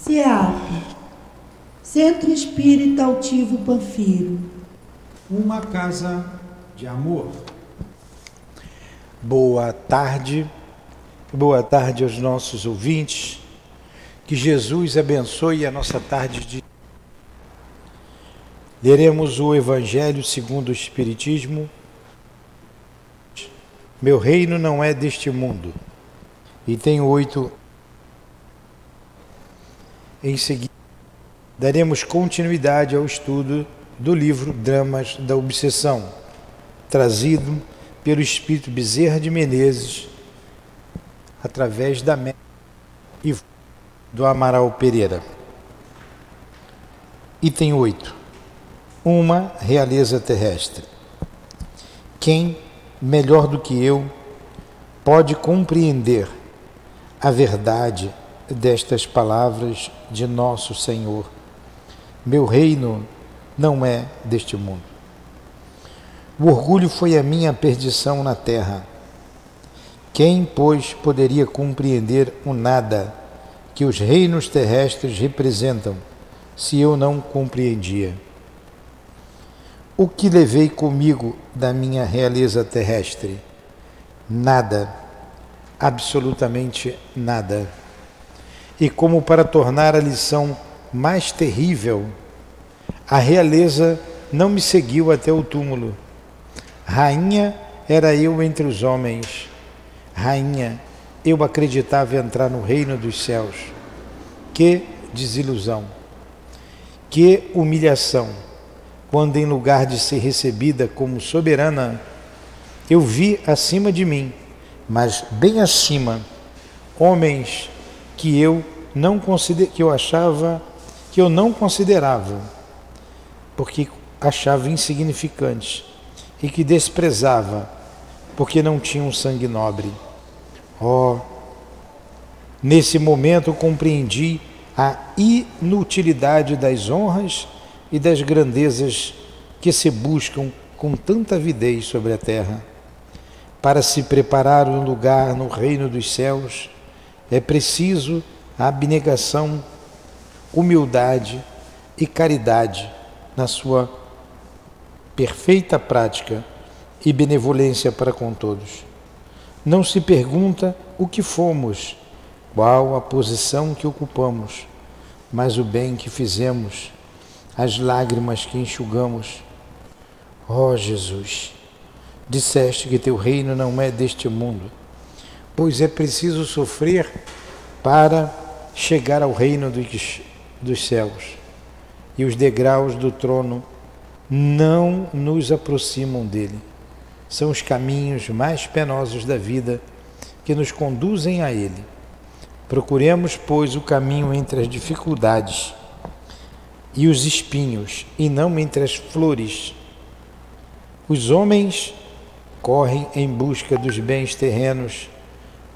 CEAP, Centro Espírita Altivo Panfiro. Uma casa de amor. Boa tarde aos nossos ouvintes. Que Jesus abençoe a nossa tarde de... Leremos o Evangelho segundo o Espiritismo. Meu reino não é deste mundo. Item 8. Em seguida, daremos continuidade ao estudo do livro Dramas da Obsessão, trazido pelo Espírito Bezerra de Menezes, através da mente e do Amaral Pereira. Item 8. Uma realeza terrestre. Quem, melhor do que eu, pode compreender a verdade destas palavras de nosso Senhor? Meu reino não é deste mundo. O orgulho foi a minha perdição na terra. Quem, pois, poderia compreender o nada que os reinos terrestres representam, se eu não compreendia? O que levei comigo da minha realeza terrestre? Nada, absolutamente nada. E como para tornar a lição mais terrível, a realeza não me seguiu até o túmulo. Rainha era eu entre os homens. Rainha, eu acreditava entrar no reino dos céus. Que desilusão! Que humilhação! Quando em lugar de ser recebida como soberana, eu vi acima de mim, mas bem acima, homens que eu não considerava, porque achava insignificantes, e que desprezava, porque não tinham sangue nobre. Oh, nesse momento compreendi a inutilidade das honras e das grandezas que se buscam com tanta avidez sobre a terra. Para se preparar um lugar no reino dos céus, é preciso a abnegação, humildade e caridade na sua perfeita prática e benevolência para com todos. Não se pergunta o que fomos, qual a posição que ocupamos, mas o bem que fizemos, as lágrimas que enxugamos. Ó Jesus, disseste que teu reino não é deste mundo, pois é preciso sofrer para chegar ao reino dos céus, e os degraus do trono não nos aproximam dele. São os caminhos mais penosos da vida que nos conduzem a ele. Procuremos, pois, o caminho entre as dificuldades e os espinhos, e não entre as flores. Os homens correm em busca dos bens terrenos,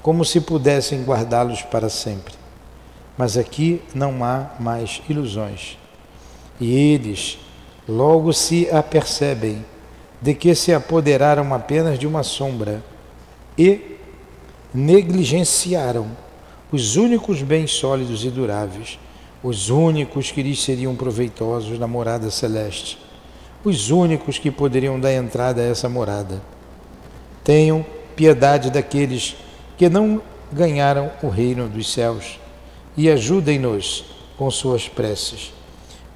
como se pudessem guardá-los para sempre. Mas aqui não há mais ilusões. E eles logo se apercebem de que se apoderaram apenas de uma sombra e negligenciaram os únicos bens sólidos e duráveis, os únicos que lhes seriam proveitosos na morada celeste, os únicos que poderiam dar entrada a essa morada. Tenham piedade daqueles que não ganharam o reino dos céus e ajudem-nos com suas preces,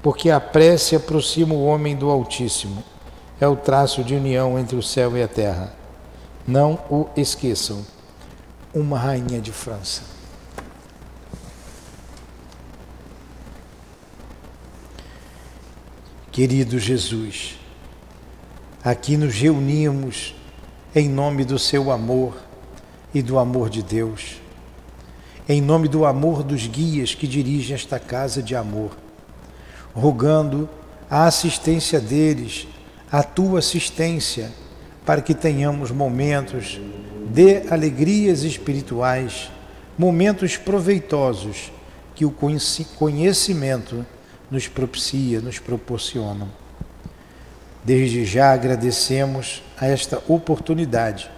porque a prece aproxima o homem do Altíssimo, é o traço de união entre o céu e a terra. Não o esqueçam. Uma rainha de França. Querido Jesus, aqui nos reunimos em nome do seu amor e do amor de Deus, em nome do amor dos guias que dirigem esta casa de amor, rogando a assistência deles, a tua assistência, para que tenhamos momentos de alegrias espirituais, momentos proveitosos que o conhecimento nos propicia, nos proporciona. Desde já agradecemos a esta oportunidade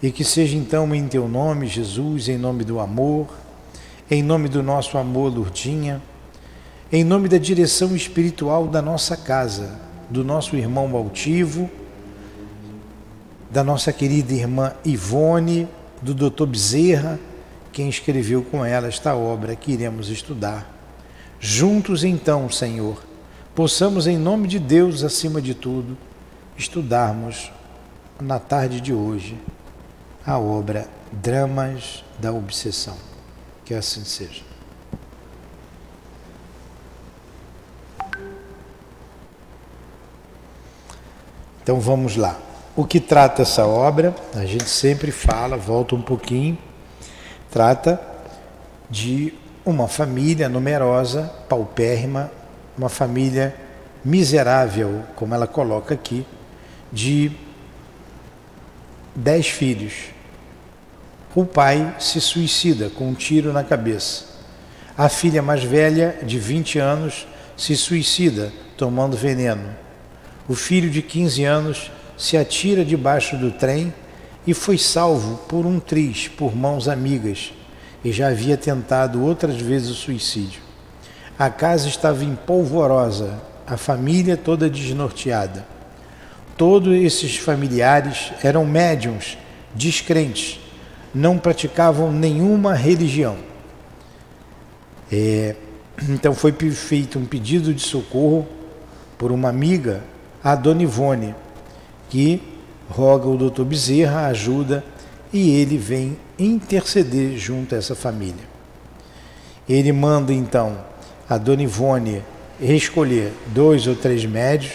e que seja então em teu nome, Jesus, em nome do amor, em nome do nosso amor, Lourdinha, em nome da direção espiritual da nossa casa, do nosso irmão altivo, da nossa querida irmã Ivone, do Dr. Bezerra, quem escreveu com ela esta obra que iremos estudar. Juntos então, Senhor, possamos em nome de Deus, acima de tudo, estudarmos na tarde de hoje a obra Dramas da Obsessão. Que assim seja. Então vamos lá. O que trata essa obra? A gente sempre fala, volta um pouquinho, trata de uma família numerosa, paupérrima, uma família miserável, como ela coloca aqui, de 10 filhos. O pai se suicida com um tiro na cabeça. A filha mais velha, de 20 anos, se suicida tomando veneno. O filho de 15 anos se atira debaixo do trem e foi salvo por um triz, por mãos amigas, e já havia tentado outras vezes o suicídio. A casa estava empolvorosa, a família toda desnorteada. Todos esses familiares eram médiuns, descrentes, não praticavam nenhuma religião. Então foi feito um pedido de socorro por uma amiga, a Dona Ivone, que roga o Dr. Bezerra ajuda e ele vem interceder junto a essa família. Ele manda então a Dona Ivone escolher 2 ou 3 médios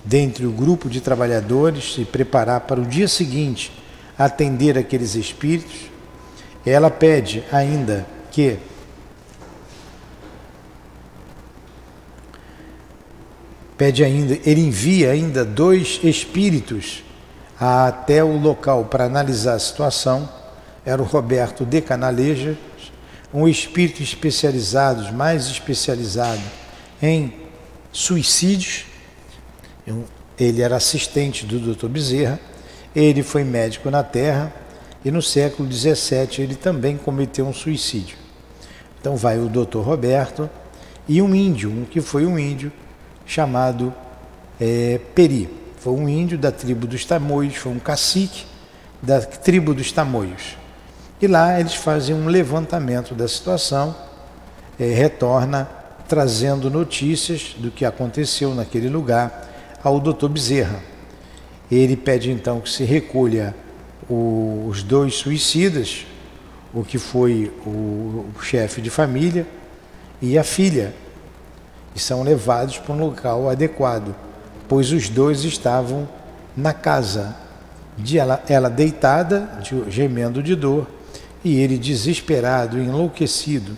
dentre o grupo de trabalhadores, se preparar para o dia seguinte atender aqueles espíritos. Ela pede ainda que ele envia ainda 2 espíritos até o local para analisar a situação. Era o Roberto de Canalejas, um espírito especializado, mais especializado em suicídios. Ele era assistente do Dr. Bezerra, ele foi médico na Terra e no século XVII ele também cometeu um suicídio. Então vai o Dr. Roberto e um índio, que foi um índio chamado Peri. Foi um índio da tribo dos Tamoios, foi um cacique da tribo dos Tamoios. E lá eles fazem um levantamento da situação, retorna trazendo notícias do que aconteceu naquele lugar ao Dr. Bezerra. Ele pede então que se recolha os 2 suicidas, o que foi o chefe de família e a filha, e são levados para um local adequado, pois os 2 estavam na casa, ela deitada, gemendo de dor, e ele desesperado, enlouquecido,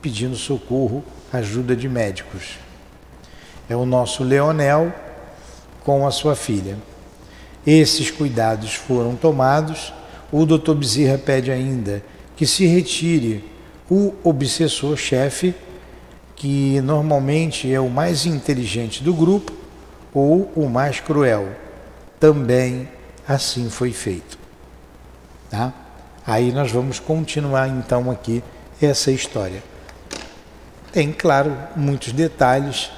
pedindo socorro, ajuda de médicos. É o nosso Leonel com a sua filha. Esses cuidados foram tomados. O Dr. Bezerra pede ainda que se retire o obsessor-chefe, que normalmente é o mais inteligente do grupo ou o mais cruel. Também assim foi feito. Tá? Aí nós vamos continuar então aqui essa história. Tem, claro, muitos detalhes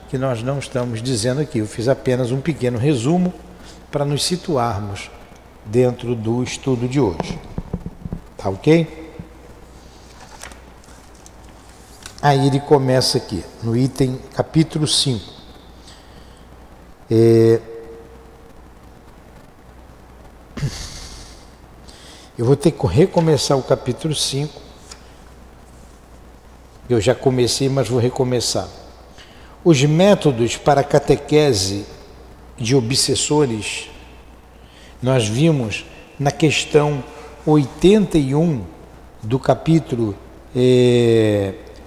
que nós não estamos dizendo aqui. Eu fiz apenas um pequeno resumo para nos situarmos dentro do estudo de hoje. Tá ok? Aí ele começa aqui, no item capítulo 5. Eu vou ter que recomeçar o capítulo 5. Eu já comecei, mas vou recomeçar. Os métodos para a catequese de obsessores, nós vimos na questão 81 do capítulo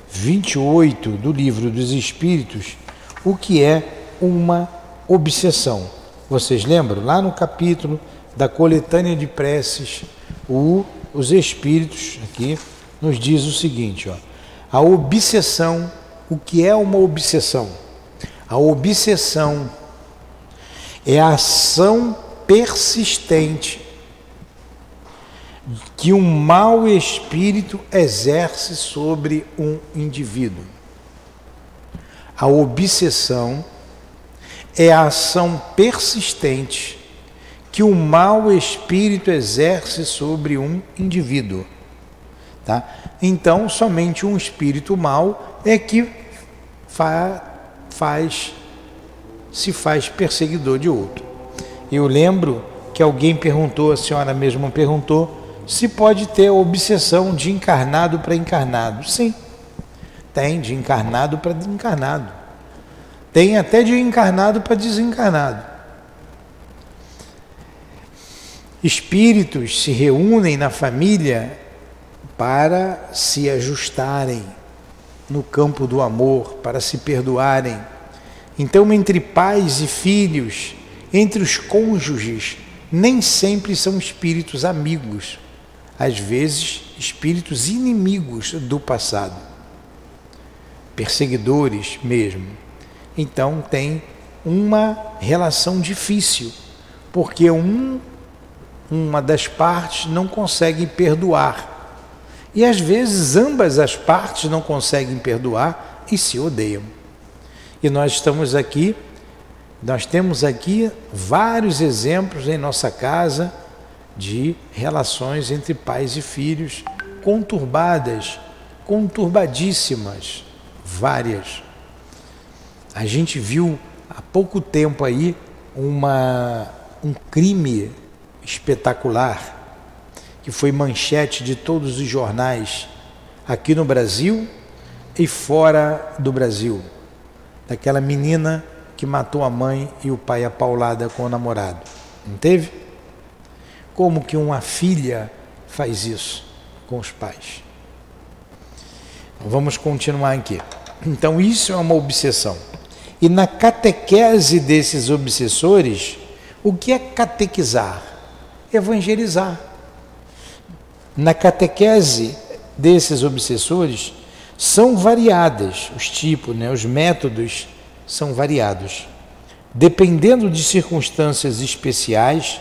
28 do Livro dos Espíritos, o que é uma obsessão. Vocês lembram? Lá no capítulo da coletânea de preces, os Espíritos aqui nos diz o seguinte, a obsessão, o que é uma obsessão? A obsessão é a ação persistente que um mau espírito exerce sobre um indivíduo. A obsessão é a ação persistente que o mau espírito exerce sobre um indivíduo. Tá? Então, somente um espírito mau é que se faz perseguidor de outro. Eu lembro que alguém perguntou, a senhora mesma perguntou, se pode ter a obsessão de encarnado para encarnado. Sim, tem de encarnado para desencarnado. Tem até de encarnado para desencarnado. Espíritos se reúnem na família para se ajustarem no campo do amor, para se perdoarem. Então, entre pais e filhos, entre os cônjuges, nem sempre são espíritos amigos, às vezes espíritos inimigos do passado, perseguidores mesmo. Então tem uma relação difícil, porque uma das partes não consegue perdoar, e às vezes ambas as partes não conseguem perdoar e se odeiam. E nós temos aqui vários exemplos em nossa casa de relações entre pais e filhos conturbadas, conturbadíssimas, várias. A gente viu há pouco tempo aí um crime espetacular que foi manchete de todos os jornais aqui no Brasil e fora do Brasil, daquela menina que matou a mãe e o pai a paulada com o namorado. Não teve? Como que uma filha faz isso com os pais? Vamos continuar aqui. Então isso é uma obsessão. E na catequese desses obsessores, o que é catequizar? Evangelizar. Na catequese desses obsessores são variadas, os tipos, os métodos são variados, dependendo de circunstâncias especiais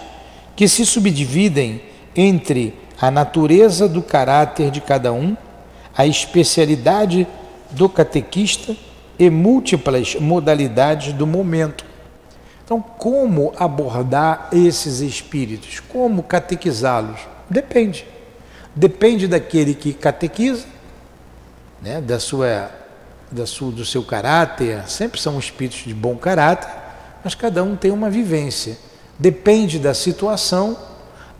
que se subdividem entre a natureza do caráter de cada um, a especialidade do catequista e múltiplas modalidades do momento. Então, como abordar esses espíritos? Como catequizá-los? Depende. Depende daquele que catequiza, do seu caráter. Sempre são espíritos de bom caráter, mas cada um tem uma vivência. Depende da situação,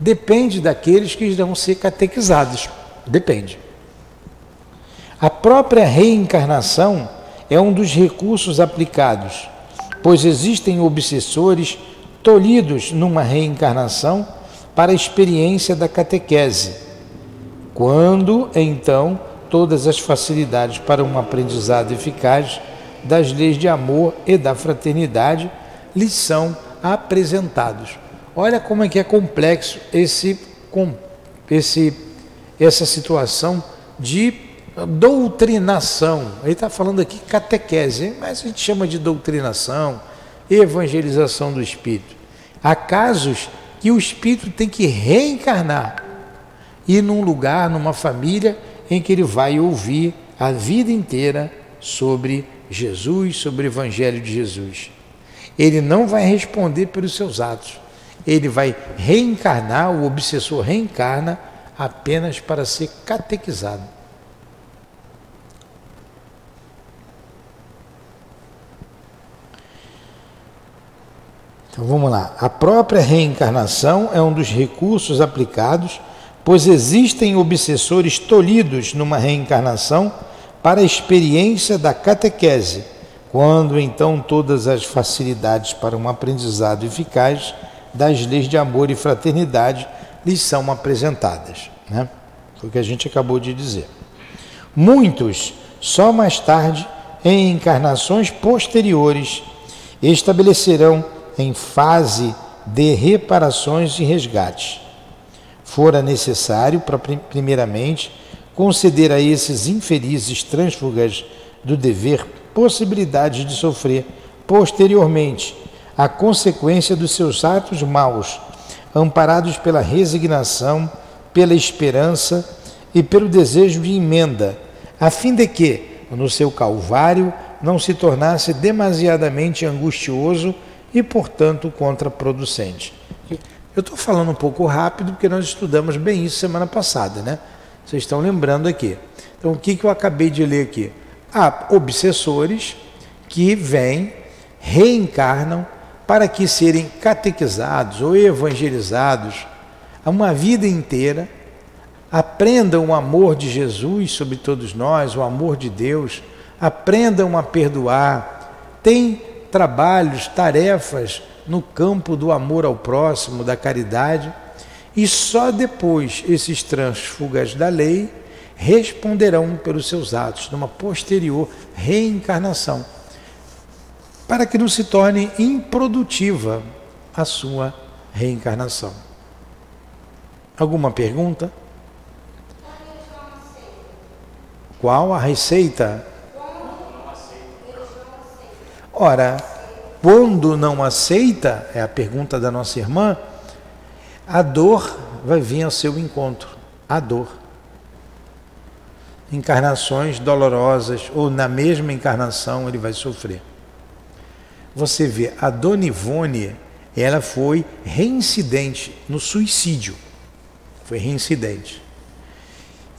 depende daqueles que irão ser catequizados. Depende. A própria reencarnação é um dos recursos aplicados, pois existem obsessores tolhidos numa reencarnação para a experiência da catequese, quando, então, todas as facilidades para um aprendizado eficaz das leis de amor e da fraternidade lhes são apresentados. Olha como é que é complexo essa situação de doutrinação. Ele está falando aqui catequese, mas a gente chama de doutrinação, evangelização do espírito. Há casos que o espírito tem que reencarnar, ir num lugar, numa família, em que ele vai ouvir a vida inteira sobre Jesus, sobre o Evangelho de Jesus. Ele não vai responder pelos seus atos. Ele vai reencarnar, o obsessor reencarna apenas para ser catequizado. Então vamos lá. A própria reencarnação é um dos recursos aplicados, pois existem obsessores tolhidos numa reencarnação para a experiência da catequese, quando então todas as facilidades para um aprendizado eficaz das leis de amor e fraternidade lhes são apresentadas. Foi o que a gente acabou de dizer. Muitos, só mais tarde, em encarnações posteriores, estabelecerão em fase de reparações e resgates. Fora necessário, primeiramente, conceder a esses infelizes trânsfugas do dever possibilidade de sofrer posteriormente a consequência dos seus atos maus, amparados pela resignação, pela esperança e pelo desejo de emenda, a fim de que, no seu calvário, não se tornasse demasiadamente angustioso e, portanto, contraproducente. Eu estou falando um pouco rápido porque nós estudamos bem isso semana passada, né? Vocês estão lembrando aqui. Então, o que eu acabei de ler aqui? Há obsessores que vêm, reencarnam para que serem catequizados ou evangelizados uma vida inteira, aprendam o amor de Jesus sobre todos nós, o amor de Deus, aprendam a perdoar, têm trabalhos, tarefas no campo do amor ao próximo, da caridade, e só depois esses trânsfugas da lei responderão pelos seus atos, numa posterior reencarnação, para que não se torne improdutiva a sua reencarnação. Alguma pergunta? Qual a receita? Ora, quando não aceita, é a pergunta da nossa irmã, a dor vai vir ao seu encontro. A dor. Encarnações dolorosas, ou na mesma encarnação ele vai sofrer. Você vê, a Dona Ivone, ela foi reincidente no suicídio. Foi reincidente.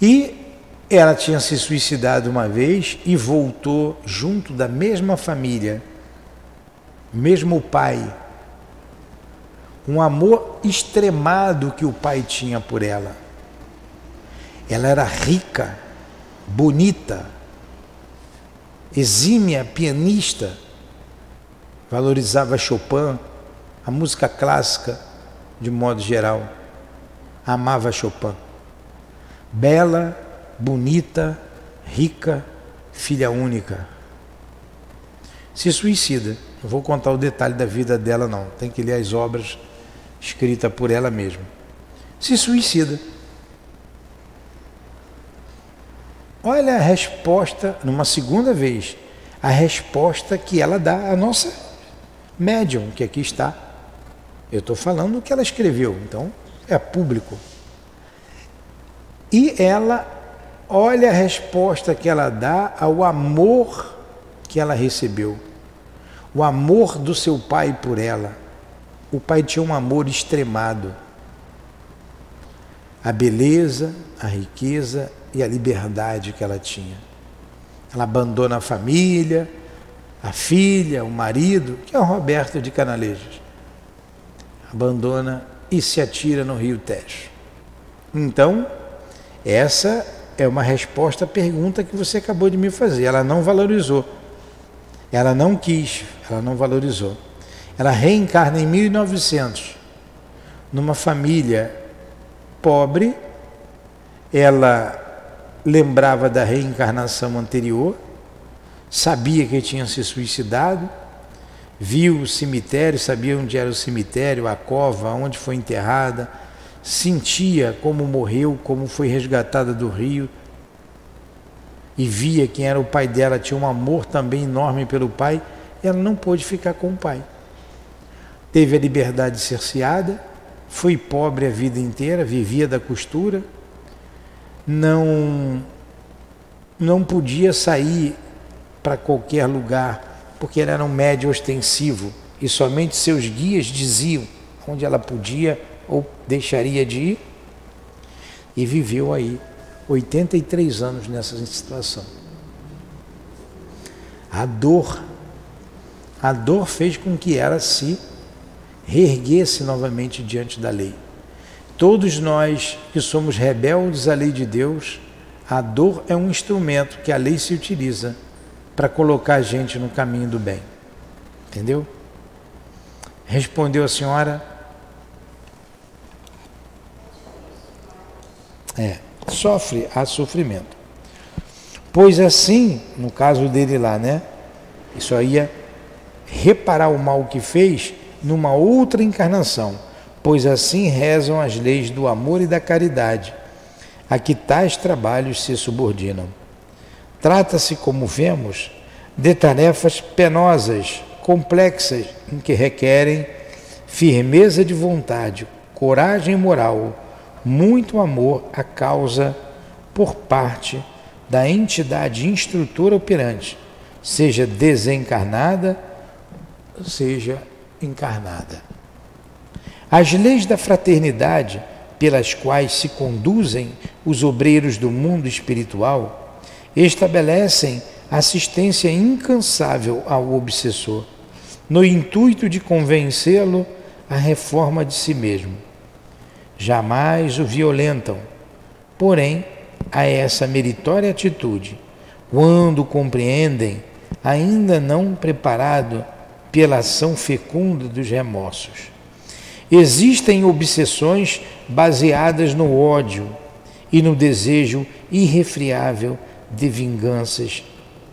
E ela tinha se suicidado uma vez e voltou junto da mesma família, mesmo pai. Um amor extremado que o pai tinha por ela. Ela era rica, bonita, exímia pianista, valorizava Chopin, a música clássica de modo geral, amava Chopin. Bela, bonita, rica, filha única. Se suicida. Não vou contar o detalhe da vida dela não, tem que ler as obras escritas por ela mesma. Se suicida. Olha a resposta, numa segunda vez, a resposta que ela dá à nossa médium, que aqui está. Eu estou falando o que ela escreveu, então é público. E ela, olha a resposta que ela dá ao amor que ela recebeu. O amor do seu pai por ela. O pai tinha um amor extremado. A beleza, a riqueza e a liberdade que ela tinha. Ela abandona a família, a filha, o marido, que é o Roberto de Canalejas. Abandona e se atira no Rio Tejo. Então, essa é uma resposta à pergunta que você acabou de me fazer. Ela não valorizou. Ela não quis, ela não valorizou. Ela reencarna em 1900, numa família pobre. Ela lembrava da reencarnação anterior, sabia que tinha se suicidado, viu o cemitério, sabia onde era o cemitério, a cova, onde foi enterrada, sentia como morreu, como foi resgatada do rio, e via quem era o pai dela, tinha um amor também enorme pelo pai. Ela não pôde ficar com o pai. Teve a liberdade cerceada, foi pobre a vida inteira, vivia da costura, não podia sair para qualquer lugar, porque ela era um médium ostensivo, e somente seus guias diziam onde ela podia ou deixaria de ir, e viveu aí 83 anos nessa situação. A dor fez com que ela se reerguesse novamente diante da lei. Todos nós que somos rebeldes à lei de Deus, a dor é um instrumento que a lei se utiliza para colocar a gente no caminho do bem. Entendeu? Respondeu a senhora? Sofre a sofrimento. Pois assim, no caso dele lá, né? Isso aí ia reparar o mal que fez numa outra encarnação. Pois assim rezam as leis do amor e da caridade, a que tais trabalhos se subordinam. Trata-se, como vemos, de tarefas penosas, complexas, em que requerem firmeza de vontade, coragem moral, muito amor à causa por parte da entidade instrutora operante, seja desencarnada, seja encarnada. As leis da fraternidade pelas quais se conduzem os obreiros do mundo espiritual estabelecem assistência incansável ao obsessor, no intuito de convencê-lo à reforma de si mesmo. Jamais o violentam, porém, a essa meritória atitude, quando compreendem, ainda não preparado pela ação fecunda dos remorsos. Existem obsessões baseadas no ódio e no desejo irrefriável de vinganças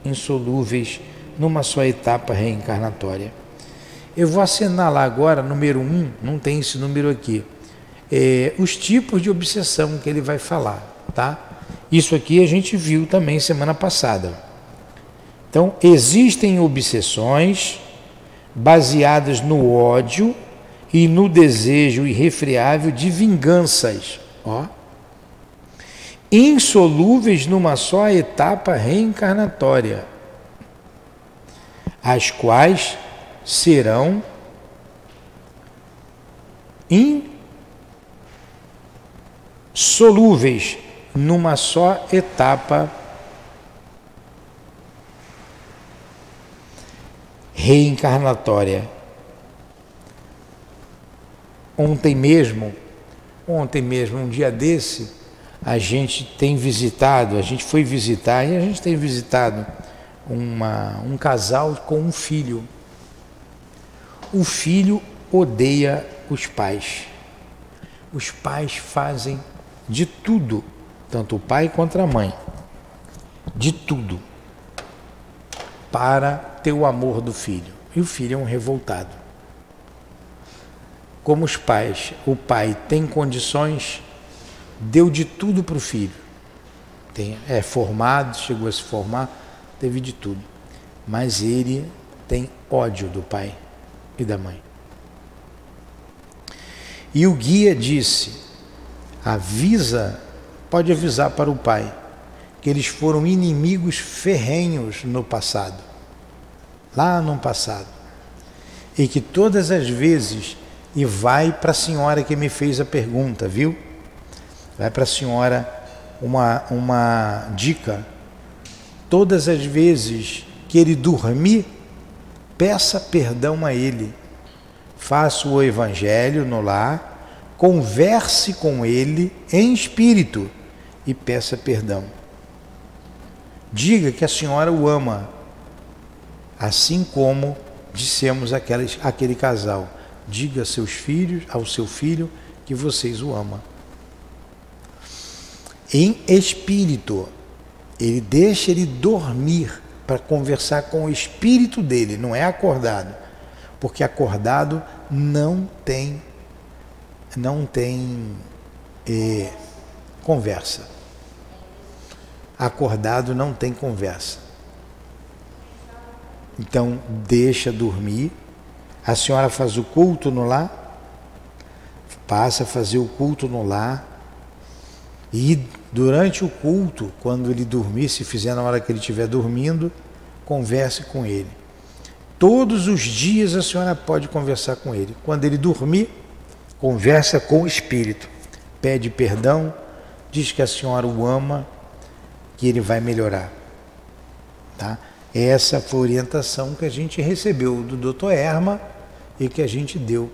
insolúveis numa só etapa reencarnatória. Eu vou assinalar agora, número 1, não tem esse número aqui, os tipos de obsessão que ele vai falar, tá? Isso aqui a gente viu também semana passada. Então, existem obsessões baseadas no ódio e no desejo irrefriável de vinganças, insolúveis numa só etapa reencarnatória, as quais serão insolúveis numa só etapa reencarnatória. Ontem mesmo, um dia desse, a gente foi visitar e a gente tem visitado um casal com um filho. O filho odeia os pais. Os pais fazem de tudo, tanto o pai quanto a mãe, de tudo, para ter o amor do filho. E o filho é um revoltado. Como o pai tem condições, deu de tudo para o filho. É formado, chegou a se formar, teve de tudo. Mas ele tem ódio do pai e da mãe. E o guia disse, pode avisar para o pai, que eles foram inimigos ferrenhos no passado, lá no passado. E que todas as vezes, e vai para a senhora que me fez a pergunta, viu? Vai para a senhora uma dica. Todas as vezes que ele dormir, peça perdão a ele. Faça o evangelho no lar, converse com ele em espírito e peça perdão. Diga que a senhora o ama, assim como dissemos aquele casal. Diga ao seu filho que vocês o amam. Em espírito, deixa ele dormir para conversar com o espírito dele, não é acordado, porque acordado não tem conversa. Acordado não tem conversa. Então, deixa dormir. A senhora faz o culto no lar, passa a fazer o culto no lar, e durante o culto, quando ele dormir, se fizer na hora que ele estiver dormindo, converse com ele. Todos os dias a senhora pode conversar com ele. Quando ele dormir, conversa com o espírito, pede perdão, diz que a senhora o ama, que ele vai melhorar. Tá? Essa foi a orientação que a gente recebeu do Dr. Erma e que a gente deu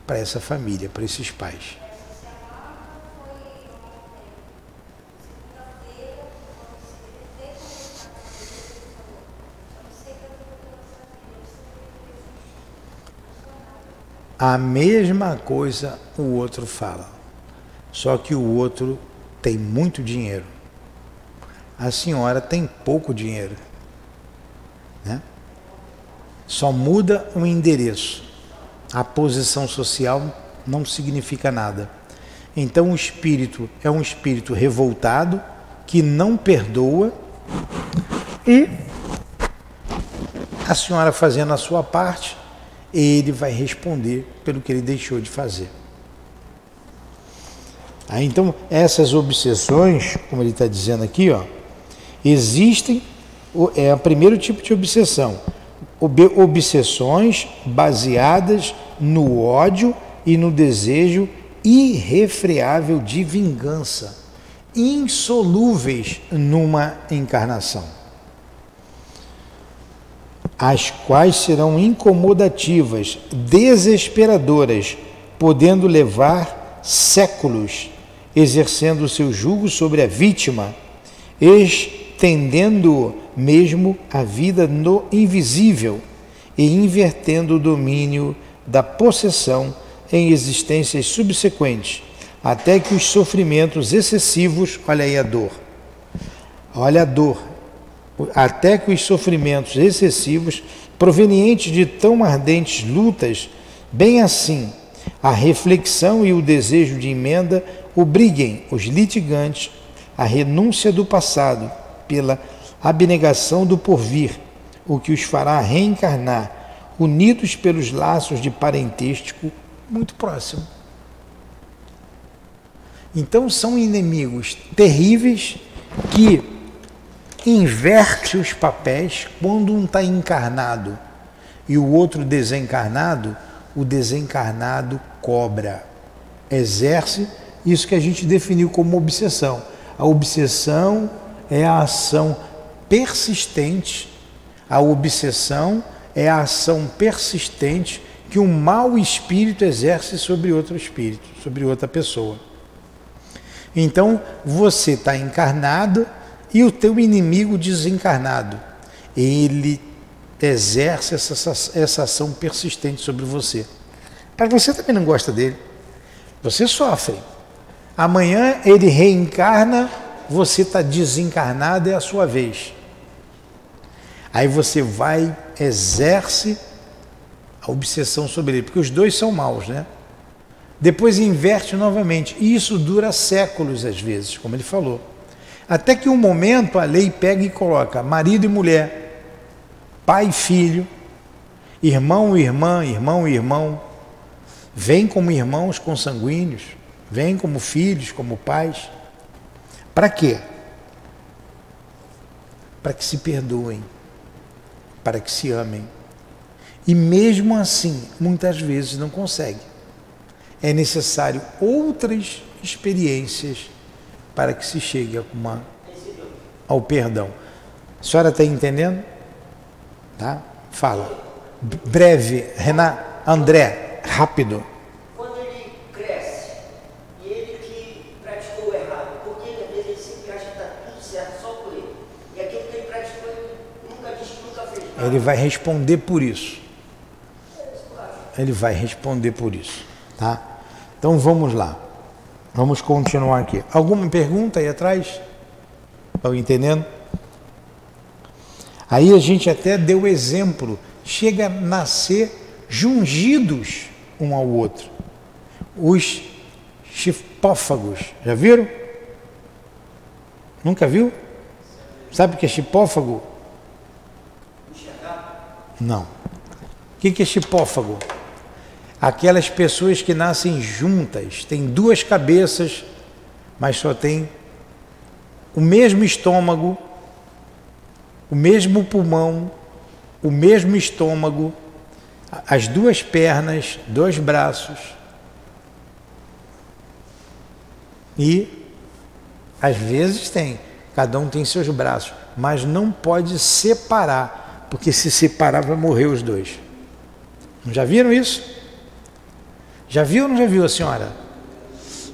para essa família, para esses pais. A mesma coisa o outro fala, só que o outro tem muito dinheiro. A senhora tem pouco dinheiro, né? Só muda o endereço. A posição social não significa nada. Então o espírito é um espírito revoltado, que não perdoa, e a senhora fazendo a sua parte, ele vai responder pelo que ele deixou de fazer. Aí, então, essas obsessões, como ele está dizendo aqui, ó, existem, é o primeiro tipo de obsessão, obsessões baseadas no ódio e no desejo irrefreável de vingança, insolúveis numa encarnação, as quais serão incomodativas, desesperadoras, podendo levar séculos, exercendo o seu jugo sobre a vítima, estendendo mesmo a vida no invisível e invertendo o domínio da possessão em existências subsequentes, até que os sofrimentos excessivos, olha aí a dor, até que os sofrimentos excessivos provenientes de tão ardentes lutas, bem assim a reflexão e o desejo de emenda obriguem os litigantes à renúncia do passado pela abnegação do porvir, o que os fará reencarnar, unidos pelos laços de parentesco muito próximo. Então são inimigos terríveis que inverte os papéis. Quando um está encarnado e o outro desencarnado, o desencarnado cobra, exerce isso que a gente definiu como obsessão. A obsessão é a ação persistente, a obsessão é a ação persistente que um mau espírito exerce sobre outro espírito, sobre outra pessoa. Então, você está encarnado e o teu inimigo desencarnado, ele exerce essa ação persistente sobre você. Mas você também não gosta dele. Você sofre. Amanhã ele reencarna, você está desencarnado, é a sua vez. Aí você vai, exerce a obsessão sobre ele, porque os dois são maus, né? Depois inverte novamente, e isso dura séculos às vezes, como ele falou. Até que um momento a lei pega e coloca marido e mulher, pai e filho, irmão e irmã, irmão e irmão, vêm como irmãos consanguíneos, vêm como filhos, como pais. Para quê? Para que se perdoem, para que se amem. E mesmo assim, muitas vezes não conseguem. É necessário outras experiências para que se chegue ao perdão. A senhora está entendendo? Tá? Fala. Breve, Renan, André, rápido. Quando ele cresce, e ele que praticou o errado, porque às vezes ele sempre acha que está tudo certo só por ele. E aquilo que ele praticou, ele nunca disse que nunca fez nada. Ele vai responder por isso. Ele vai responder por isso. Tá? Então vamos lá. Vamos continuar aqui. Alguma pergunta aí atrás? Estão entendendo? Aí a gente até deu exemplo. Chega a nascer jungidos um ao outro. Os chipófagos. Já viram? Nunca viu? Sabe o que é chipófago? Não. O que é chipófago? Aquelas pessoas que nascem juntas, têm duas cabeças, mas só tem o mesmo estômago, o mesmo pulmão, o mesmo estômago, as duas pernas, dois braços. E, às vezes cada um tem seus braços, mas não pode separar, porque se separar vai morrer os dois. Já viram isso? Já viu ou não já viu a senhora?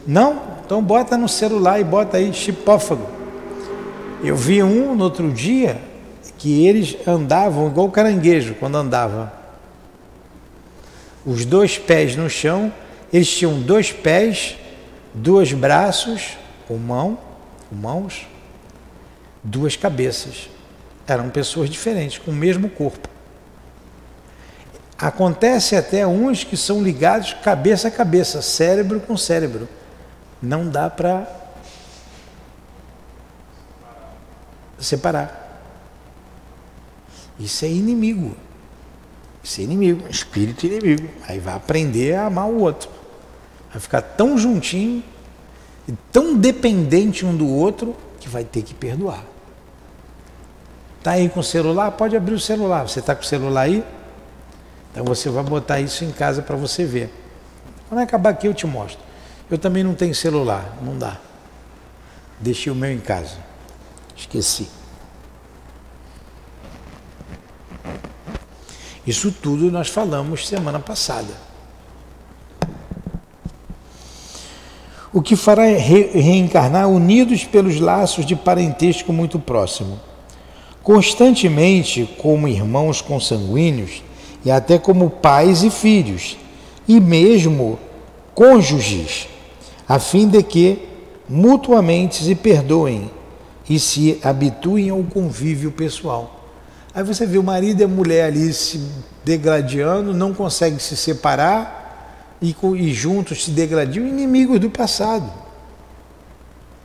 Não? Então bota no celular e bota aí chipófago. Eu vi um no outro dia que eles andavam igual caranguejo quando andava. Os dois pés no chão, eles tinham dois pés, dois braços, mãos, duas cabeças. Eram pessoas diferentes, com o mesmo corpo. Acontece até uns que são ligados cabeça a cabeça, cérebro com cérebro. Não dá para separar. Isso é inimigo. Isso é inimigo, espírito inimigo. Aí vai aprender a amar o outro. Vai ficar tão juntinho e tão dependente um do outro que vai ter que perdoar. Está aí com o celular? Pode abrir o celular. Você está com o celular aí? Então você vai botar isso em casa para você ver. Quando acabar aqui eu te mostro. Eu também não tenho celular, não dá. Deixei o meu em casa. Esqueci. Isso tudo nós falamos semana passada. O que fará reencarnar unidos pelos laços de parentesco muito próximo, constantemente como irmãos consanguíneos e até como pais e filhos, e mesmo cônjuges, a fim de que mutuamente se perdoem e se habituem ao convívio pessoal. Aí você vê o marido e a mulher ali se degradando, não conseguem se separar e juntos se degradiam, inimigos do passado.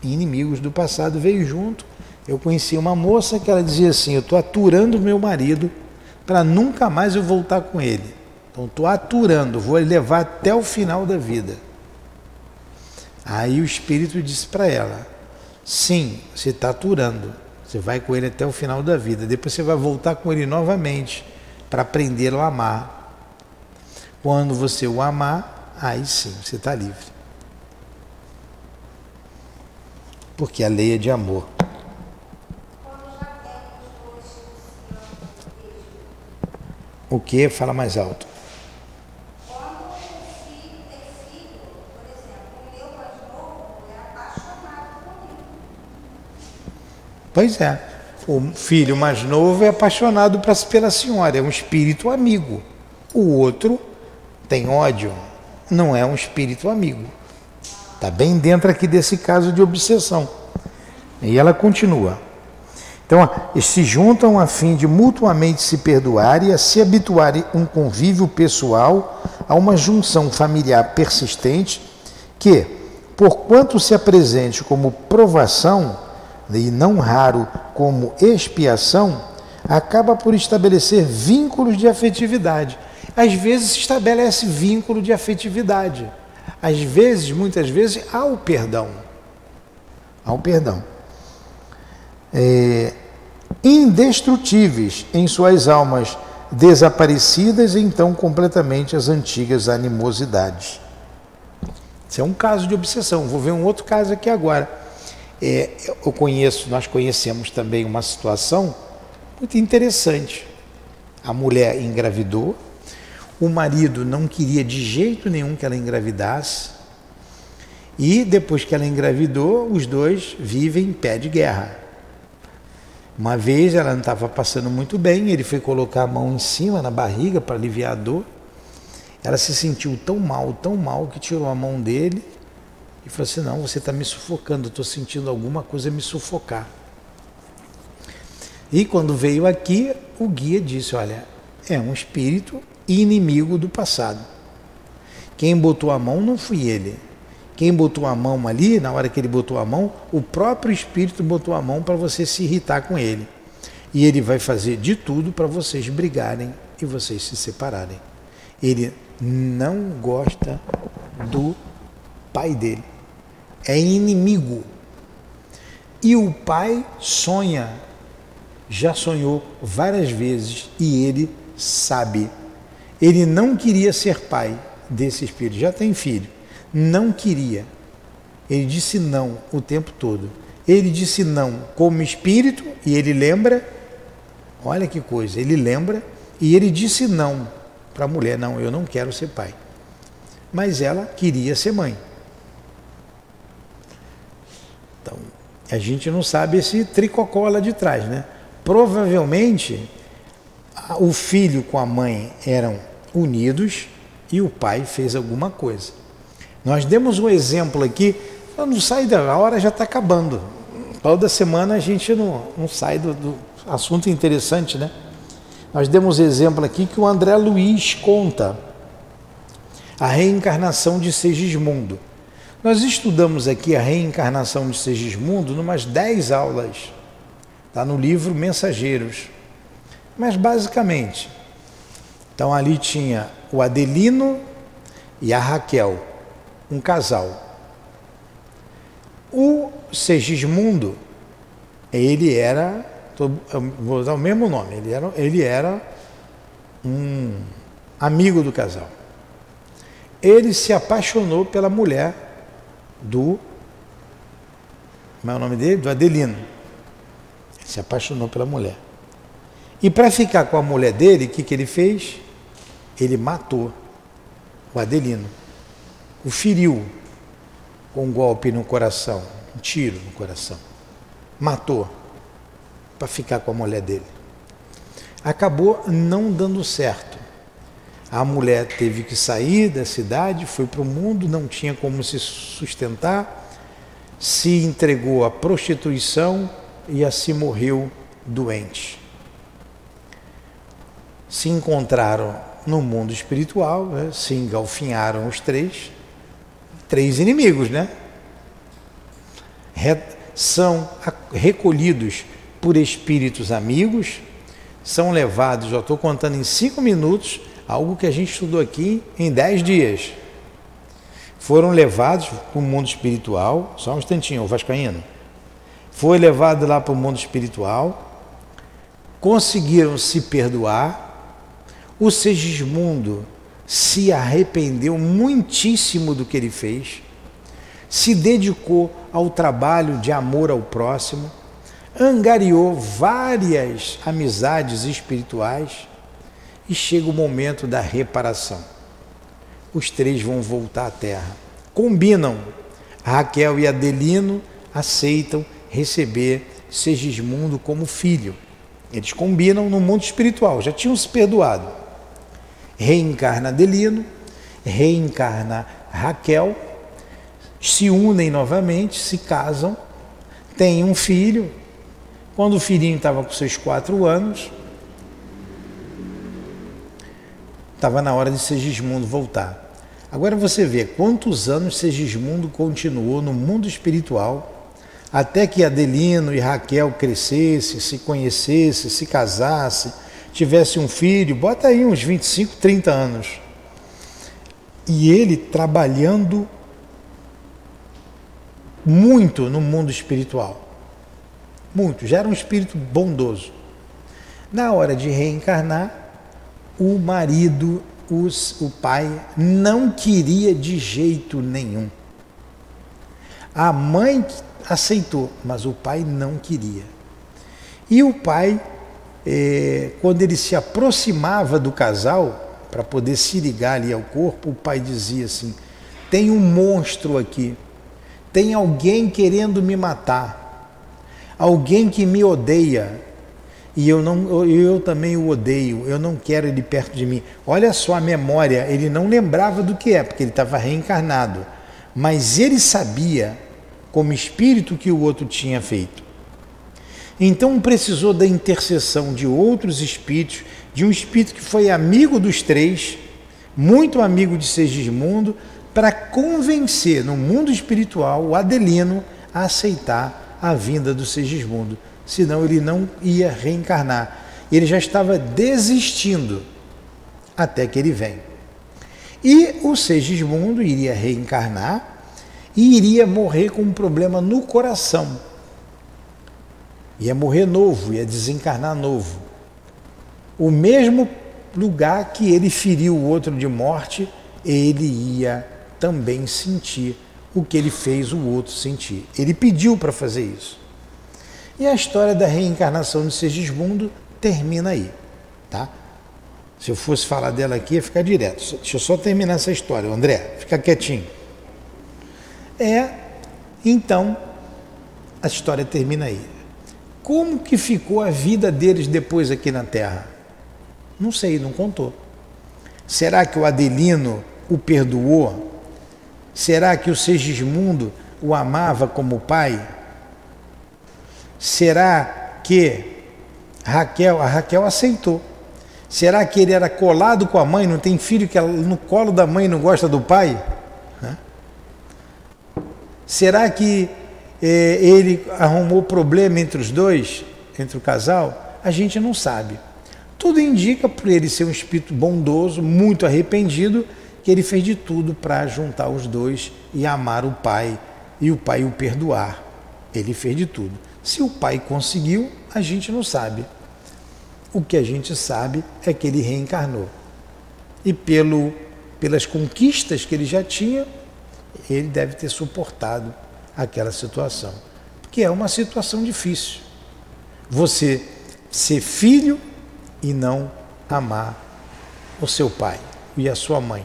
Inimigos do passado veio junto. Eu conheci uma moça que ela dizia assim: eu estou aturando o meu marido para nunca mais eu voltar com ele. Então estou aturando, vou levar até o final da vida. Aí o espírito disse para ela: sim, você está aturando. Você vai com ele até o final da vida. Depois você vai voltar com ele novamente para aprender a amar. Quando você o amar, aí sim, você está livre. Porque a lei é de amor. O que? Fala mais alto. Pois é, o filho mais novo é apaixonado pela senhora, é um espírito amigo. O outro tem ódio, não é um espírito amigo. Está bem dentro aqui desse caso de obsessão. E ela continua. Então, se juntam a fim de mutuamente se perdoarem e a se habituarem a um convívio pessoal, a uma junção familiar persistente que, porquanto se apresente como provação, e não raro como expiação, acaba por estabelecer vínculos de afetividade. Às vezes se estabelece vínculo de afetividade. Às vezes, muitas vezes, há o perdão. Há o perdão. Indestrutíveis em suas almas desaparecidas, então completamente as antigas animosidades. Isso é um caso de obsessão. Vou ver um outro caso aqui agora. Nós conhecemos também uma situação muito interessante. A mulher engravidou, o marido não queria de jeito nenhum que ela engravidasse, e depois que ela engravidou, os dois vivem em pé de guerra. Uma vez ela não estava passando muito bem, ele foi colocar a mão em cima, na barriga, para aliviar a dor. Ela se sentiu tão mal, que tirou a mão dele e falou assim: não, você está me sufocando, eu estou sentindo alguma coisa me sufocar. E quando veio aqui, o guia disse: olha, é um espírito inimigo do passado. Quem botou a mão não fui ele. Quem botou a mão ali, na hora que ele botou a mão, o próprio espírito botou a mão para você se irritar com ele. E ele vai fazer de tudo para vocês brigarem e vocês se separarem. Ele não gosta do pai dele. É inimigo. E o pai sonha, já sonhou várias vezes, e ele sabe. Ele não queria ser pai desse espírito, já tem filho, não queria. Ele disse não o tempo todo. Ele disse não como espírito, e ele lembra, olha que coisa, ele lembra, e ele disse não para a mulher: não, eu não quero ser pai. Mas ela queria ser mãe. Então, a gente não sabe esse tricocó lá de trás, né? Provavelmente, o filho com a mãe eram unidos e o pai fez alguma coisa. Nós demos um exemplo aqui, não sai da hora, já está acabando. Toda semana a gente não sai do assunto interessante, né? Nós demos exemplo aqui que o André Luiz conta a reencarnação de Segismundo. Nós estudamos aqui a reencarnação de Segismundo numas 10 aulas. Está no livro Mensageiros. Mas basicamente, então ali tinha o Adelino e a Raquel, um casal. O Segismundo, ele era, vou usar o mesmo nome, ele era um amigo do casal. Ele se apaixonou pela mulher como é o nome dele? Do Adelino. Ele se apaixonou pela mulher. E para ficar com a mulher dele, o que ele fez? Ele matou o Adelino. O feriu com um golpe no coração, um tiro no coração. Matou para ficar com a mulher dele. Acabou não dando certo. A mulher teve que sair da cidade, foi para o mundo, não tinha como se sustentar, se entregou à prostituição e assim morreu doente. Se encontraram no mundo espiritual, né? Se engalfinharam os três inimigos, né? São recolhidos por espíritos amigos, são levados, já estou contando em 5 minutos, algo que a gente estudou aqui em 10 dias. Foram levados para o mundo espiritual, só um instantinho, o Vascaíno. Foi levado lá para o mundo espiritual, conseguiram se perdoar. O Segismundo se arrependeu muitíssimo do que ele fez, se dedicou ao trabalho de amor ao próximo, angariou várias amizades espirituais e chega o momento da reparação. Os 3 vão voltar à Terra. Combinam. Raquel e Adelino aceitam receber Segismundo como filho. Eles combinam no mundo espiritual, já tinham se perdoado. Reencarna Adelino, reencarna Raquel, se unem novamente, se casam, têm um filho. Quando o filhinho estava com seus 4 anos, estava na hora de Segismundo voltar. Agora você vê quantos anos Segismundo continuou no mundo espiritual, até que Adelino e Raquel crescessem, se conhecessem, se casassem, tivesse um filho, bota aí uns 25, 30 anos. E ele trabalhando muito no mundo espiritual. Muito, já era um espírito bondoso. Na hora de reencarnar, o marido, o pai, não queria de jeito nenhum. A mãe aceitou, mas o pai não queria. E o pai, quando ele se aproximava do casal, para poder se ligar ali ao corpo, o pai dizia assim: tem um monstro aqui, tem alguém querendo me matar, alguém que me odeia, e eu também o odeio, eu não quero ele perto de mim. Olha só a memória, ele não lembrava do que é, porque ele estava reencarnado, mas ele sabia, como espírito, que o outro tinha feito. Então precisou da intercessão de outros espíritos, de um espírito que foi amigo dos 3, muito amigo de Segismundo, para convencer no mundo espiritual o Adelino a aceitar a vinda do Segismundo, senão ele não ia reencarnar. Ele já estava desistindo até que ele vem. E o Segismundo iria reencarnar e iria morrer com um problema no coração. Ia morrer novo, ia desencarnar novo. O mesmo lugar que ele feriu o outro de morte, ele ia também sentir o que ele fez o outro sentir. Ele pediu para fazer isso. E a história da reencarnação de Segismundo termina aí, tá? Se eu fosse falar dela aqui, ia ficar direto. Deixa eu só terminar essa história. André, fica quietinho. Então, a história termina aí. Como que ficou a vida deles depois aqui na Terra? Não sei, não contou. Será que o Adelino o perdoou? Será que o Segismundo o amava como pai? Será que a Raquel aceitou? Será que ele era colado com a mãe? Não tem filho que no colo da mãe não gosta do pai? Será que ele arrumou problema entre os dois, entre o casal? A gente não sabe. Tudo indica, por ele ser um espírito bondoso, muito arrependido, que ele fez de tudo para juntar os dois e amar o pai e o pai o perdoar. Ele fez de tudo. Se o pai conseguiu, a gente não sabe. O que a gente sabe é que ele reencarnou. E pelas conquistas que ele já tinha, ele deve ter suportado aquela situação. Porque é uma situação difícil. Você ser filho e não amar o seu pai e a sua mãe.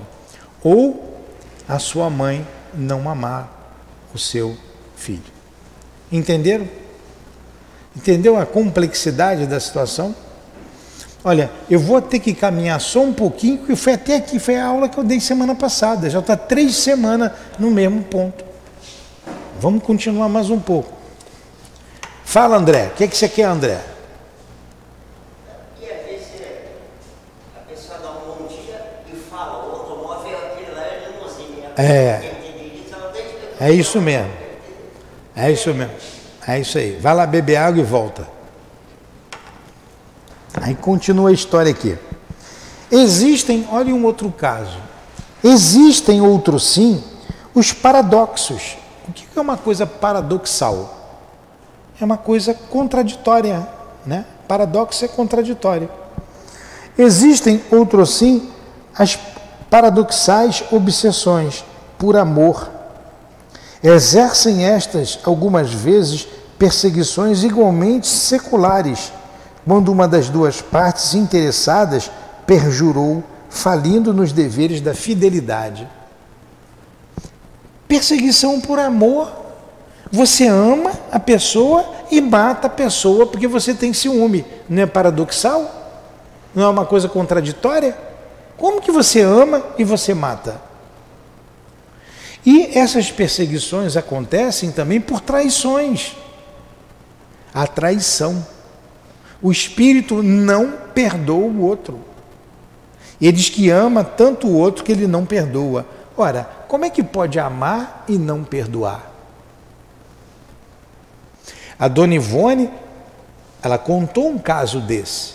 Ou a sua mãe não amar o seu filho. Entenderam? Entendeu a complexidade da situação? Olha, eu vou ter que caminhar só um pouquinho, porque foi até aqui, foi a aula que eu dei semana passada. Já está 3 semanas no mesmo ponto. Vamos continuar mais um pouco. Fala, André. O que você quer, André? E às vezes a pessoa dá um bom dia e fala, o automóvel aquele lá é limusine. É isso mesmo. É isso mesmo. É isso aí. Vai lá beber água e volta. Aí continua a história aqui. Existem, olha um outro caso. Existem outros sim, os paradoxos. O que é uma coisa paradoxal? É uma coisa contraditória, né? Paradoxo é contraditório. Existem outros sim, as paradoxais obsessões por amor. Exercem estas, algumas vezes, perseguições igualmente seculares, quando uma das duas partes interessadas perjurou, falindo nos deveres da fidelidade. Perseguição por amor. Você ama a pessoa e mata a pessoa porque você tem ciúme. Não é paradoxal? Não é uma coisa contraditória? Como que você ama e você mata? E essas perseguições acontecem também por traições. A traição. O espírito não perdoa o outro. Ele diz que ama tanto o outro que ele não perdoa. Ora, como é que pode amar e não perdoar? A dona Ivone, ela contou um caso desse.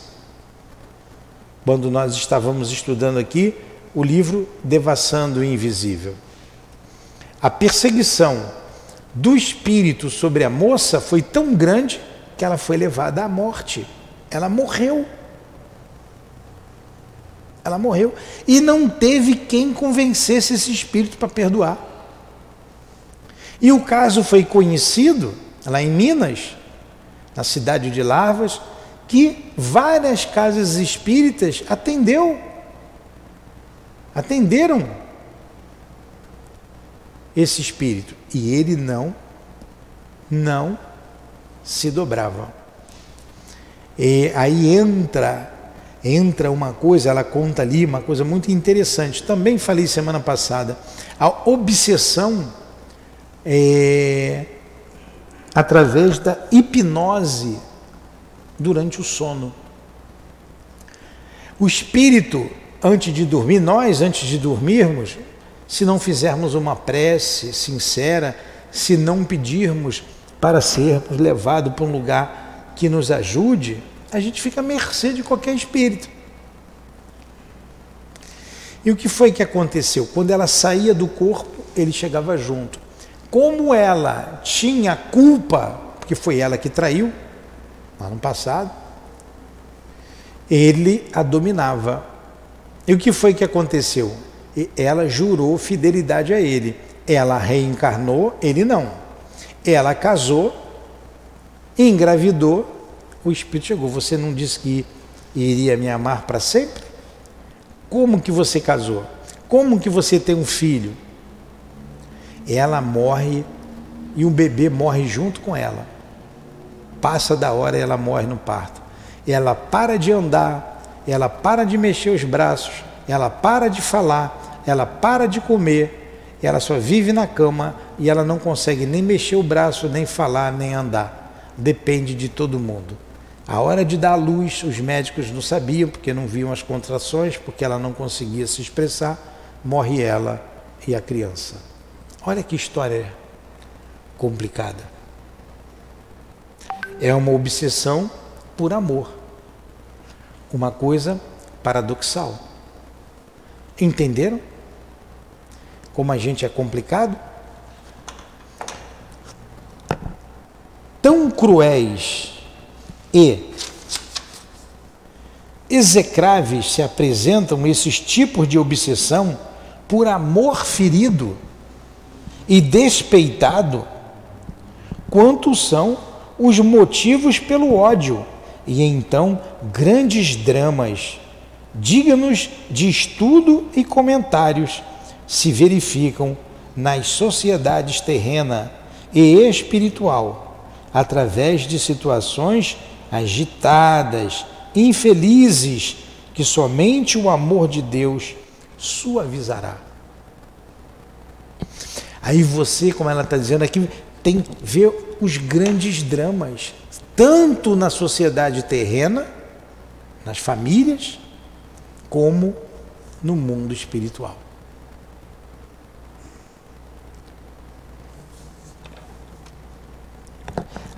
Quando nós estávamos estudando aqui o livro Devassando o Invisível. A perseguição do espírito sobre a moça foi tão grande que ela foi levada à morte. Ela morreu. Ela morreu. E não teve quem convencesse esse espírito para perdoar. E o caso foi conhecido lá em Minas, na cidade de Larvas, que várias casas espíritas atenderam esse espírito. E ele não se dobrava. E aí entra uma coisa, ela conta ali uma coisa muito interessante. Também falei semana passada. A obsessão através da hipnose durante o sono. O espírito, antes de dormir, nós, antes de dormirmos, se não fizermos uma prece sincera, se não pedirmos para sermos levados para um lugar que nos ajude, a gente fica à mercê de qualquer espírito. E o que foi que aconteceu? Quando ela saía do corpo, ele chegava junto. Como ela tinha culpa, porque foi ela que traiu, lá no passado, ele a dominava. E o que foi que aconteceu? Ela jurou fidelidade a ele. Ela reencarnou, ele não. Ela casou, engravidou, o espírito chegou. Você não disse que iria me amar para sempre? Como que você casou? Como que você tem um filho? Ela morre e o bebê morre junto com ela. Passa da hora e ela morre no parto. Ela para de andar, ela para de mexer os braços, ela para de falar, ela para de comer, ela só vive na cama e ela não consegue nem mexer o braço, nem falar, nem andar. Depende de todo mundo. A hora de dar à luz, os médicos não sabiam, porque não viam as contrações, porque ela não conseguia se expressar, morre ela e a criança. Olha que história complicada. É uma obsessão por amor. Uma coisa paradoxal. Entenderam? Como a gente é complicado? tão cruéis e execráveis se apresentam esses tipos de obsessão por amor ferido e despeitado, quanto são os motivos pelo ódio, e então grandes dramas, dignos de estudo e comentários, se verificam nas sociedades terrena e espiritual, através de situações agitadas, infelizes, que somente o amor de Deus suavizará. Aí você, como ela está dizendo aqui, tem que ver os grandes dramas, tanto na sociedade terrena, nas famílias, como no mundo espiritual.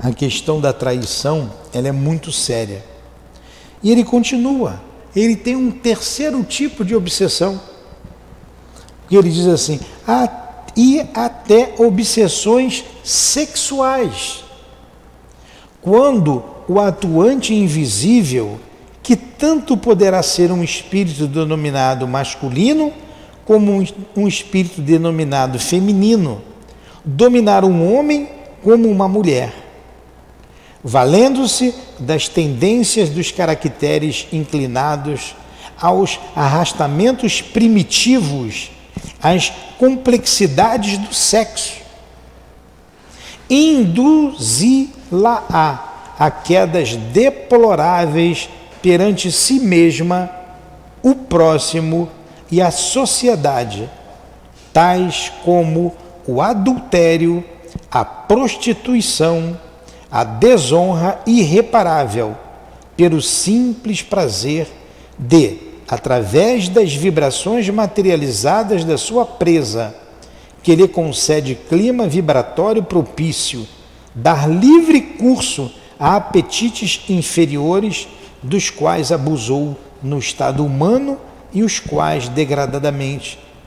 A questão da traição, ela é muito séria. E ele continua, ele tem um terceiro tipo de obsessão. E ele diz assim, e até obsessões sexuais. Quando o atuante invisível, que tanto poderá ser um espírito denominado masculino, como um espírito denominado feminino, dominar um homem como uma mulher, valendo-se das tendências dos caracteres inclinados aos arrastamentos primitivos, às complexidades do sexo, induzi-la a quedas deploráveis perante si mesma, o próximo e a sociedade, tais como o adultério, a prostituição, a desonra irreparável, pelo simples prazer de, através das vibrações materializadas da sua presa, que lhe concede clima vibratório propício, dar livre curso a apetites inferiores, dos quais abusou no estado humano e os quais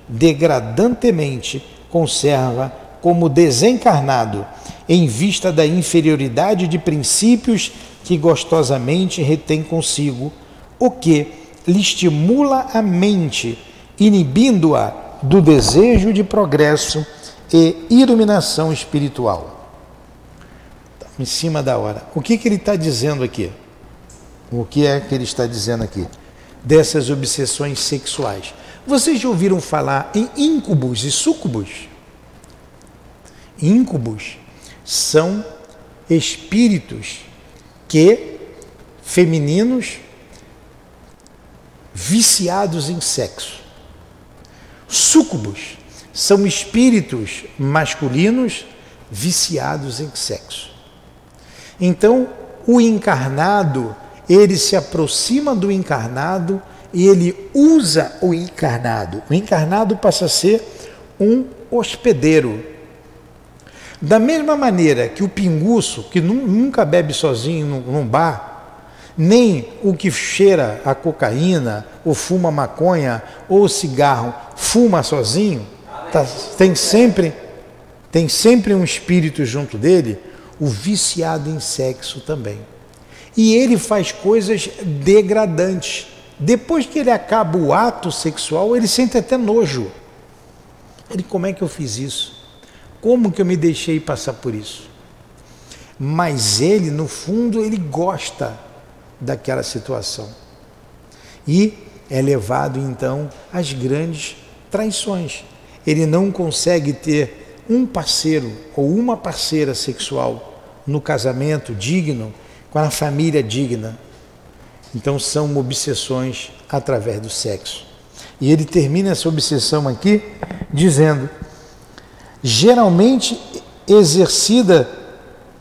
degradantemente conserva como desencarnado, em vista da inferioridade de princípios que gostosamente retém consigo, o que lhe estimula a mente, inibindo-a do desejo de progresso e iluminação espiritual. Em cima da hora. O que ele está dizendo aqui? O que é que ele está dizendo aqui? Dessas obsessões sexuais. Vocês já ouviram falar em íncubos e súcubos? Íncubos são espíritos femininos viciados em sexo. Súcubos são espíritos masculinos viciados em sexo. Então, o encarnado, ele se aproxima do encarnado e ele usa o encarnado. O encarnado passa a ser um hospedeiro. Da mesma maneira que o pinguço, que nunca bebe sozinho num bar, nem o que cheira a cocaína, ou fuma maconha, ou cigarro, fuma sozinho, tem sempre um espírito junto dele, o viciado em sexo também. E ele faz coisas degradantes. Depois que ele acaba o ato sexual, ele sente até nojo. Como é que eu fiz isso? Como que eu me deixei passar por isso? Mas ele, no fundo, ele gosta daquela situação. E é levado, então, às grandes traições. Ele não consegue ter um parceiro ou uma parceira sexual no casamento digno, com a família digna. Então, são obsessões através do sexo. E ele termina essa obsessão aqui dizendo: geralmente exercida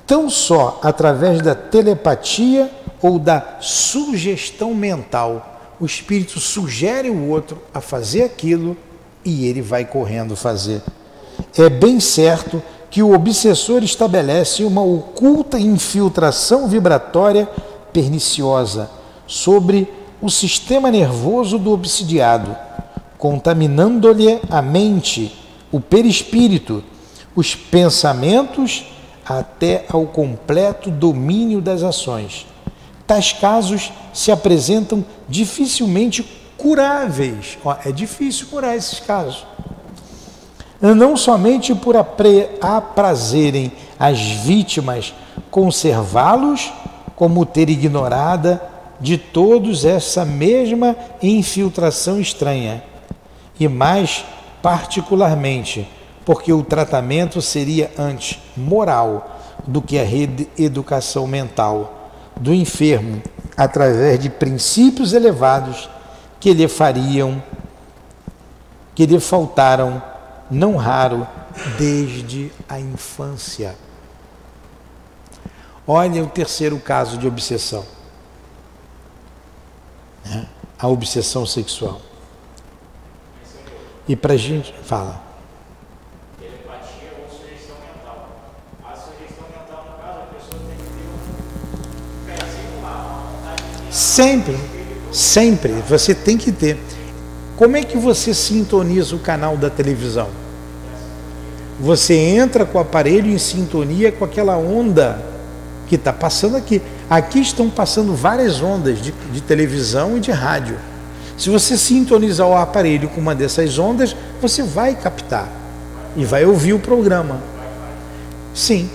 tão só através da telepatia ou da sugestão mental. O espírito sugere o outro a fazer aquilo e ele vai correndo fazer. É bem certo que o obsessor estabelece uma oculta infiltração vibratória perniciosa sobre o sistema nervoso do obsidiado, contaminando-lhe a mente, o perispírito, os pensamentos, até ao completo domínio das ações. Tais casos se apresentam dificilmente curáveis. É difícil curar esses casos. Não somente por aprazerem as vítimas conservá-los, como ter ignorada de todos essa mesma infiltração estranha, e mais particularmente porque o tratamento seria antes moral do que a reeducação mental do enfermo, através de princípios elevados que lhe faltaram, não raro, desde a infância. Olha o terceiro caso de obsessão, né? A obsessão sexual. E para a gente, fala. Telepatia ou sugestão mental. A sugestão mental, no caso, a pessoa tem que ter um pezinho lá, uma vontade de... Sempre, você tem que ter. Como é que você sintoniza o canal da televisão? Você entra com o aparelho em sintonia com aquela onda que está passando aqui. Aqui estão passando várias ondas de televisão e de rádio. Se você sintonizar o aparelho com uma dessas ondas, você vai captar e vai ouvir o programa. Sim,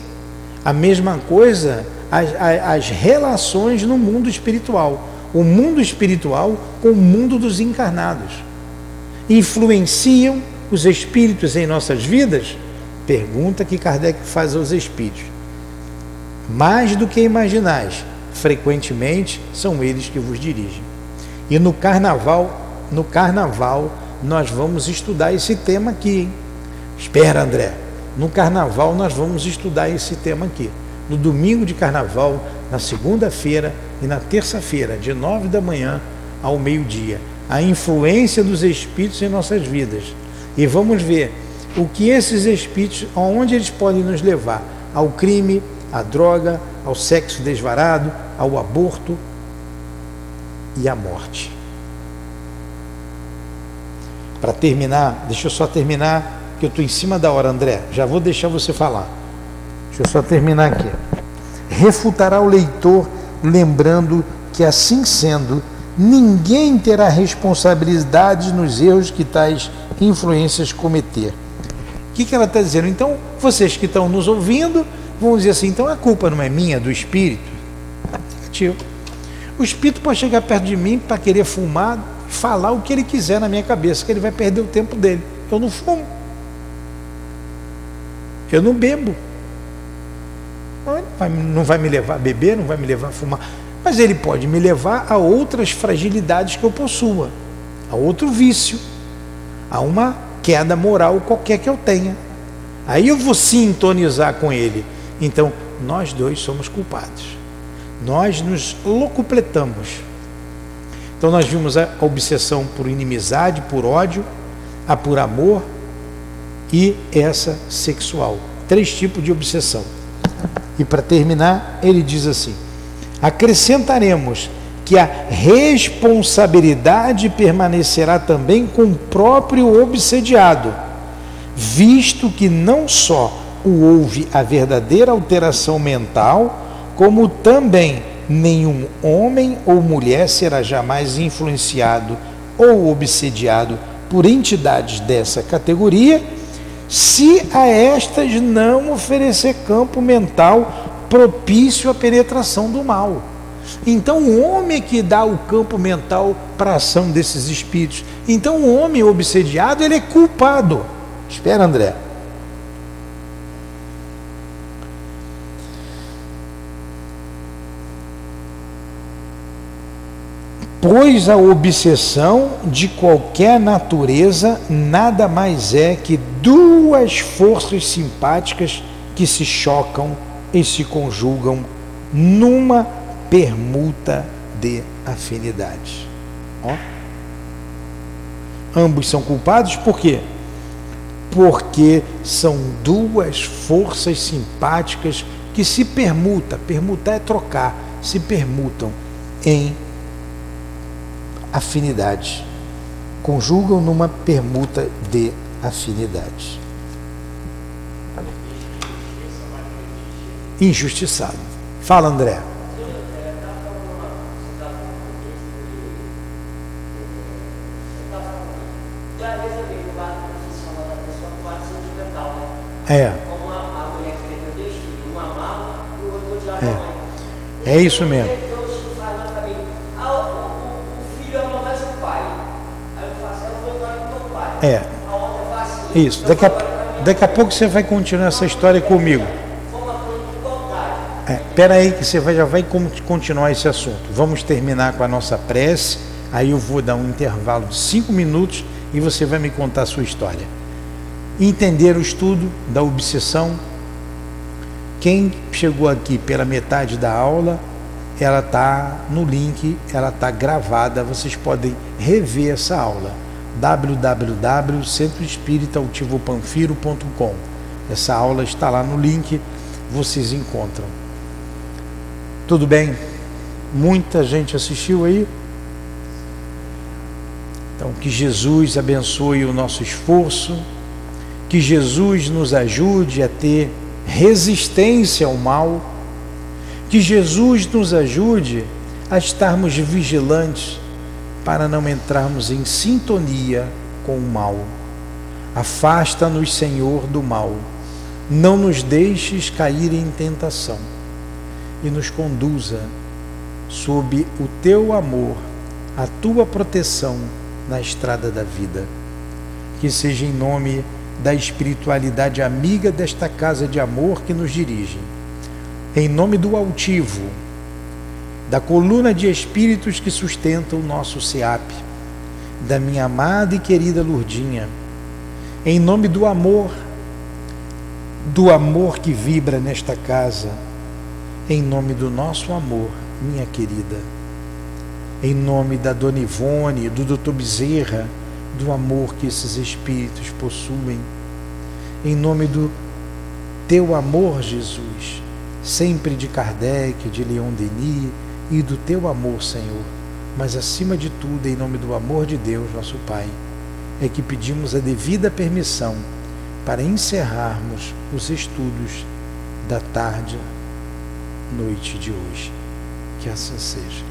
a mesma coisa as relações no mundo espiritual. O mundo espiritual com o mundo dos encarnados. Influenciam os espíritos em nossas vidas? Pergunta que Kardec faz aos espíritos. Mais do que imaginais, frequentemente são eles que vos dirigem. E no carnaval nós vamos estudar esse tema aqui, hein? Espera, André. No carnaval nós vamos estudar esse tema aqui. No domingo de carnaval, na segunda-feira e na terça-feira, de 9 da manhã ao meio-dia. A influência dos espíritos em nossas vidas. E vamos ver o que esses espíritos, aonde eles podem nos levar. Ao crime, à droga, ao sexo desvarado, ao aborto e à morte. Para terminar, deixa eu só terminar, que eu estou em cima da hora, André. Já vou deixar você falar. Deixa eu só terminar aqui. Refutará o leitor, lembrando que, assim sendo, ninguém terá responsabilidade nos erros que tais influências cometer. O que ela está dizendo? Então, vocês que estão nos ouvindo, vão dizer assim, então a culpa não é minha, do espírito? Negativo. O espírito pode chegar perto de mim para querer fumar, falar o que ele quiser na minha cabeça, que ele vai perder o tempo dele. Eu não fumo. Eu não bebo. Não vai me levar a beber, não vai me levar a fumar. Mas ele pode me levar a outras fragilidades que eu possua, a outro vício, a uma queda moral qualquer que eu tenha. Aí eu vou sintonizar com ele. Então, nós dois somos culpados. Nós nos locupletamos. Então, nós vimos a obsessão por inimizade, por ódio, a por amor e essa sexual. 3 tipos de obsessão. E para terminar, ele diz assim: acrescentaremos que a responsabilidade permanecerá também com o próprio obsediado, visto que não só o houve a verdadeira alteração mental, como também nenhum homem ou mulher será jamais influenciado ou obsediado por entidades dessa categoria, se a estas não oferecer campo mental propício à penetração do mal. Então o homem é que dá o campo mental para a ação desses espíritos. Então o homem obsediado, ele é culpado. Espera, André. Pois a obsessão de qualquer natureza nada mais é que 2 forças simpáticas que se chocam e se conjugam numa permuta de afinidade. Ó. Ambos são culpados, por quê? Porque são 2 forças simpáticas que se permutam. Permutar é trocar, se permutam em afinidade, conjugam numa permuta de afinidade. injustiçado. Fala, André. É isso mesmo. Isso. Daqui a pouco você vai continuar essa história comigo. Espera aí que você já vai continuar esse assunto. Vamos terminar com a nossa prece. Aí eu vou dar um intervalo de 5 minutos e você vai me contar a sua história. Entender o estudo da obsessão. Quem chegou aqui pela metade da aula, ela está no link, ela está gravada, vocês podem rever essa aula. www.centroespiritautivopanfiro.com. Essa aula está lá no link, vocês encontram. Tudo bem? Muita gente assistiu aí? Então, que Jesus abençoe o nosso esforço, que Jesus nos ajude a ter resistência ao mal, que Jesus nos ajude a estarmos vigilantes para não entrarmos em sintonia com o mal. Afasta-nos, Senhor, do mal, não nos deixes cair em tentação e nos conduza sob o teu amor, a tua proteção na estrada da vida. Que seja em nome da espiritualidade amiga desta casa de amor que nos dirige, em nome do altivo, da coluna de espíritos que sustenta o nosso SEAP, da minha amada e querida Lurdinha, em nome do amor que vibra nesta casa, em nome do nosso amor, minha querida, em nome da Dona Ivone, do Dr. Bezerra, do amor que esses espíritos possuem, em nome do teu amor, Jesus, sempre de Kardec, de Leon Denis e do teu amor, Senhor, mas acima de tudo, em nome do amor de Deus, nosso Pai, é que pedimos a devida permissão para encerrarmos os estudos da tarde, noite de hoje. Que assim seja.